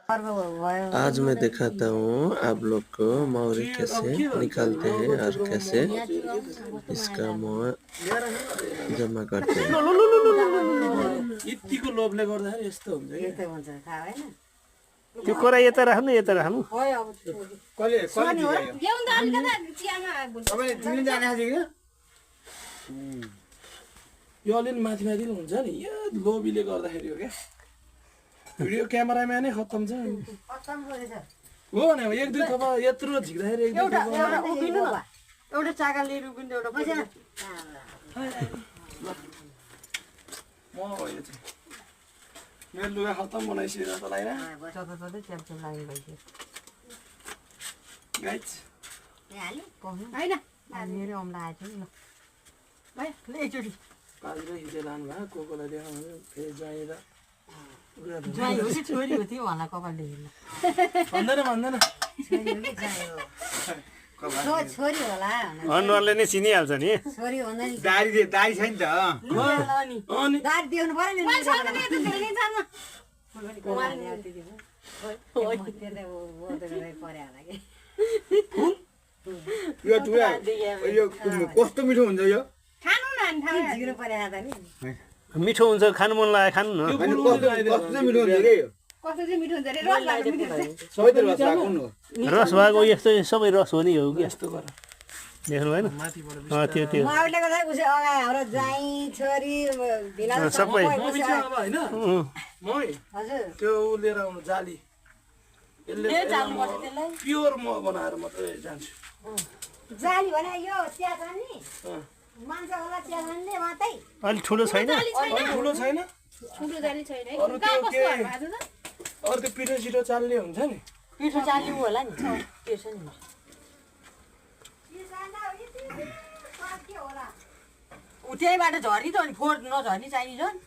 आज मैं दिखाता हूँ आप लोग को मौरी कैसे निकालते हैं और कैसे इसका मुँह जमा करते हैं। यतिको लोभले गर्दाखेरि यस्तो हुन्छ के त्यो कुरा यता राख्नु यता राख्नु कहिले यो अलिअलि माथि माथि हुन्छ नि यो लोभीले गर्दाखेरि हो क्या भिडियो क्यामेराम्यानै खत्तम छ हो नि एक दुई थोपा यत्रो झिक्दाखेरि एक दुई थोपा एउटा चाका लिएर पनि एउटा पैसा म यो चाहिँ मेरो लुगा खत्तम बनाइसकेर त लाइन गाइज मेरो अम्ला आएछ नि ल एकचोटि पाँचले खिचेर लानु भयो कोलाई देखाउनु फेरि जाँदा छोरी हो त्यो होला कपालले भन्दैन भन्दैन छोरी होला अनुहारले नै चिनिहाल्छ नि छोरी भन्दा नि दारी छ नि त अनि दार दिउनु पर्यो यो टुरा यो कस्तो मिठो हुन्छ यो मिठो हुन्छ खानु मन लाग्यो खानु न कस्तो मिठो हुन्छ के यो रस भएको यस्तो सबै रस हो नि हो कि यस्तो गर देख्नु भएन त्यो त्यो सबै अब होइन मै त्यो लिएर आउनु जाली यसले प्योर म बनाएर मात्रै जान्छु जाली भने यो चिया छ नि मान्छे होला चिया खाने मात्रै अलिक ठुलो छैन ठुलो छैन अरू त्यो के अरू त्यो पिठो छिटो चाल्ने हुन्छ नि पिठो चाली होला नि त्यो छ नि त्यहीबाट झर्नी त अनि फोहोर नझर्नी चाहिने झन्